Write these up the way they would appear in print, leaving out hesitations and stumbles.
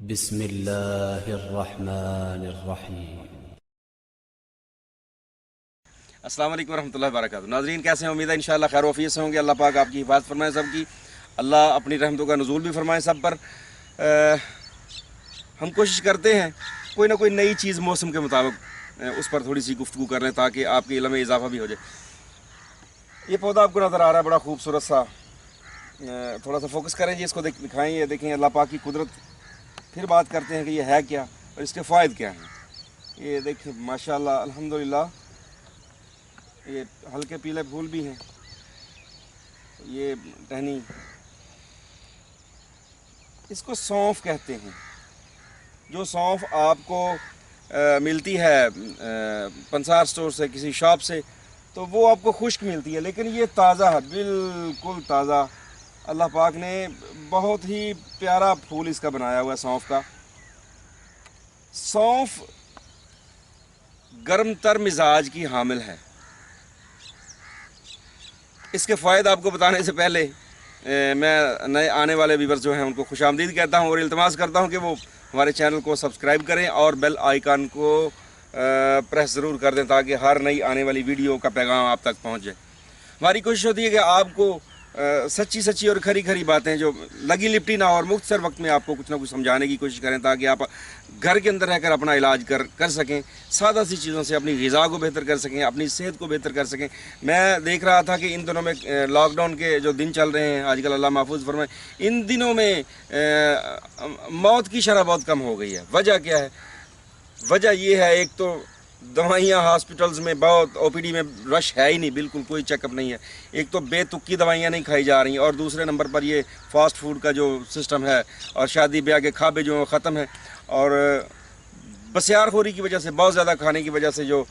بسم اللہ الرحمن الرحیم۔ السلام علیکم ورحمۃ اللہ وبرکاتہ۔ ناظرین کیسے ہیں؟ امید ہے انشاءاللہ خیر و عافیت سے ہوں گے۔ اللہ پاک آپ کی حفاظت فرمائے، سب کی اللہ اپنی رحمتوں کا نزول بھی فرمائے سب پر۔ ہم کوشش کرتے ہیں کوئی نہ کوئی نئی چیز موسم کے مطابق اس پر تھوڑی سی گفتگو کر لیں تاکہ آپ کے علم میں اضافہ بھی ہو جائے۔ یہ پودا آپ کو نظر آ رہا ہے بڑا خوبصورت سا، تھوڑا سا فوکس کریں جی، اس کو دکھائیں، یہ دیکھیں اللہ پاک کی قدرت۔ پھر بات کرتے ہیں کہ یہ ہے کیا اور اس کے فوائد کیا ہیں۔ یہ دیکھیں ماشاءاللہ الحمدللہ، یہ ہلکے پیلے پھول بھی ہیں، یہ ٹہنی، اس کو سونف کہتے ہیں۔ جو سونف آپ کو ملتی ہے پنسار سٹور سے، کسی شاپ سے، تو وہ آپ کو خشک ملتی ہے، لیکن یہ تازہ ہے، بالکل تازہ۔ اللہ پاک نے بہت ہی پیارا پھول اس کا بنایا ہوا ہے سونف کا۔ سونف گرم تر مزاج کی حامل ہے۔ اس کے فوائد آپ کو بتانے سے پہلے میں نئے آنے والے ویورز جو ہیں ان کو خوش آمدید کہتا ہوں اور التماس کرتا ہوں کہ وہ ہمارے چینل کو سبسکرائب کریں اور بیل آئیکن کو پریس ضرور کر دیں تاکہ ہر نئی آنے والی ویڈیو کا پیغام آپ تک پہنچ جائے۔ ہماری کوشش ہوتی ہے کہ آپ کو سچی اور کھری کھری باتیں جو لگی لپٹی نہ اور مختصر وقت میں آپ کو کچھ نہ کچھ سمجھانے کی کوشش کریں تاکہ آپ گھر کے اندر رہ کر اپنا علاج کر سکیں، سادہ سی چیزوں سے اپنی غذا کو بہتر کر سکیں، اپنی صحت کو بہتر کر سکیں۔ میں دیکھ رہا تھا کہ ان دنوں میں لاک ڈاؤن کے جو دن چل رہے ہیں آج کل، اللہ محفوظ فرمائے، ان دنوں میں موت کی شرح بہت کم ہو گئی ہے۔ وجہ کیا ہے؟ وجہ یہ ہے، ایک تو دوائیاں ہاسپٹلز میں بہت، او پی ڈی میں رش ہے ہی نہیں، بالکل کوئی چیک اپ نہیں ہے۔ ایک تو بے تکی دوائیاں نہیں کھائی جا رہی ہیں، اور دوسرے نمبر پر یہ فاسٹ فوڈ کا جو سسٹم ہے اور شادی بیاہ کے کھابے جو ختم ہیں، اور بسیار خوری کی وجہ سے، بہت زیادہ کھانے کی وجہ سے جو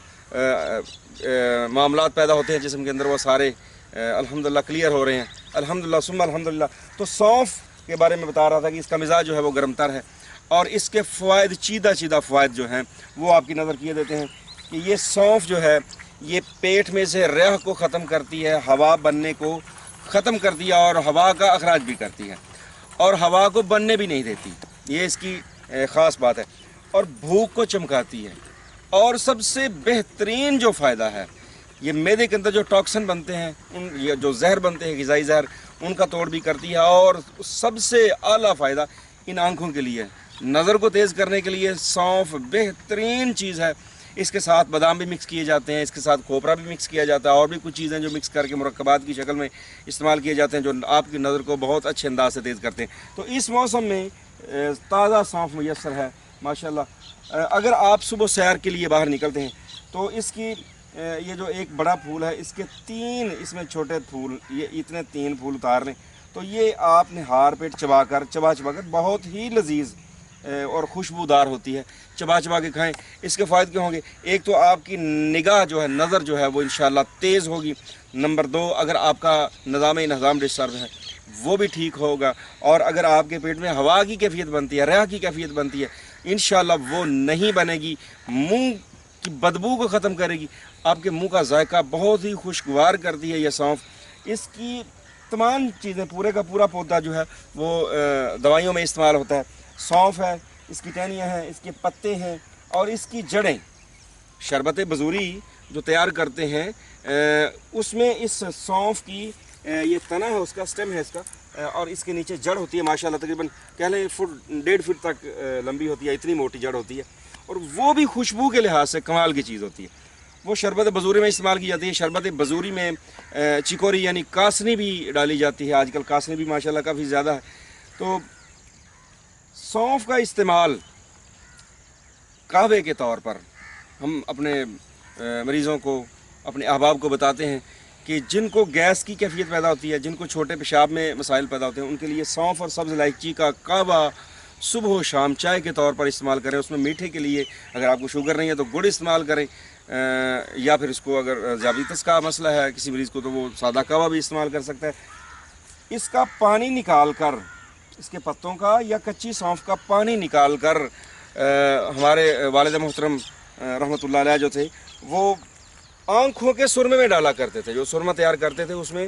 معاملات پیدا ہوتے ہیں جسم کے اندر، وہ سارے الحمدللہ کلیئر ہو رہے ہیں، الحمدللہ ثم الحمدللہ۔ تو سونف کے بارے میں بتا رہا تھا کہ اس کا مزاج جو ہے وہ گرم تر ہے، اور اس کے فوائد چیدہ فوائد جو ہیں وہ آپ کی نظر کیے دیتے ہیں کہ یہ سونف جو ہے یہ پیٹ میں سے ریح کو ختم کرتی ہے، ہوا بننے کو ختم کرتی ہے اور ہوا کا اخراج بھی کرتی ہے، اور ہوا کو بننے بھی نہیں دیتی، یہ اس کی خاص بات ہے، اور بھوک کو چمکاتی ہے۔ اور سب سے بہترین جو فائدہ ہے، یہ معدے کے اندر جو ٹاکسن بنتے ہیں، یہ جو زہر بنتے ہیں، غذائی زہر، ان کا توڑ بھی کرتی ہے۔ اور سب سے اعلیٰ فائدہ ان آنکھوں کے لیے، نظر کو تیز کرنے کے لیے سونف بہترین چیز ہے۔ اس کے ساتھ بادام بھی مکس کیے جاتے ہیں، اس کے ساتھ کھوپرا بھی مکس کیا جاتا ہے، اور بھی کچھ چیزیں جو مکس کر کے مرکبات کی شکل میں استعمال کیے جاتے ہیں جو آپ کی نظر کو بہت اچھے انداز سے تیز کرتے ہیں۔ تو اس موسم میں تازہ سونف میسر ہے ماشاءاللہ۔ اگر آپ صبح سیر کے لیے باہر نکلتے ہیں تو اس کی یہ جو ایک بڑا پھول ہے، اس کے 3 اس میں چھوٹے پھول، یہ اتنے 3 پھول اتار لیں تو یہ آپ نے ہار پیٹ چبا کر بہت ہی لذیذ اور خوشبودار ہوتی ہے، چبا کے کھائیں۔ اس کے فائد کیا ہوں گے؟ ایک تو آپ کی نگاہ جو ہے، نظر جو ہے وہ انشاءاللہ تیز ہوگی۔ نمبر 2، اگر آپ کا نظام ڈسٹرب ہے وہ بھی ٹھیک ہوگا، اور اگر آپ کے پیٹ میں ہوا کی کیفیت بنتی ہے، ریح کی کیفیت بنتی ہے، انشاءاللہ وہ نہیں بنے گی، منہ کی بدبو کو ختم کرے گی، آپ کے منہ کا ذائقہ بہت ہی خوشگوار کرتی ہے یہ سونف۔ اس کی تمام چیزیں، پورے کا پورا پودا جو ہے وہ دوائیوں میں استعمال ہوتا ہے۔ سونف ہے، اس کی ٹہنیاں ہیں، اس کے پتے ہیں، اور اس کی جڑیں۔ شربت بزوری جو تیار کرتے ہیں اس میں اس سونف کی یہ تنا ہے، اس کا سٹم ہے اس کا، اور اس کے نیچے جڑ ہوتی ہے ماشاءاللہ، تقریباً کہہ لیں 1.5 فٹ تک لمبی ہوتی ہے، اتنی موٹی جڑ ہوتی ہے، اور وہ بھی خوشبو کے لحاظ سے کمال کی چیز ہوتی ہے۔ وہ شربت بزوری میں استعمال کی جاتی ہے۔ شربت بزوری میں چکوری یعنی کاسنی بھی ڈالی جاتی ہے، آج کل کاسنی بھی ماشاءاللہ کافی زیادہ ہے۔ تو سونف کا استعمال قہوے کے طور پر ہم اپنے مریضوں کو، اپنے احباب کو بتاتے ہیں کہ جن کو گیس کی کیفیت پیدا ہوتی ہے، جن کو چھوٹے پیشاب میں مسائل پیدا ہوتے ہیں، ان کے لیے سونف اور سبز الائچی کا قہوہ صبح و شام چائے کے طور پر استعمال کریں۔ اس میں میٹھے کے لیے اگر آپ کو شوگر نہیں ہے تو گڑ استعمال کریں، یا پھر اس کو اگر ذیابیطس کا مسئلہ ہے کسی مریض کو تو وہ سادہ قہوہ بھی استعمال کر سکتا ہے۔ اس کا پانی نکال کر، اس کے پتوں کا یا کچی سونف کا پانی نکال کر ہمارے والد محترم رحمۃ اللہ علیہ جو تھے وہ آنکھوں کے سرمے میں ڈالا کرتے تھے۔ جو سرمہ تیار کرتے تھے اس میں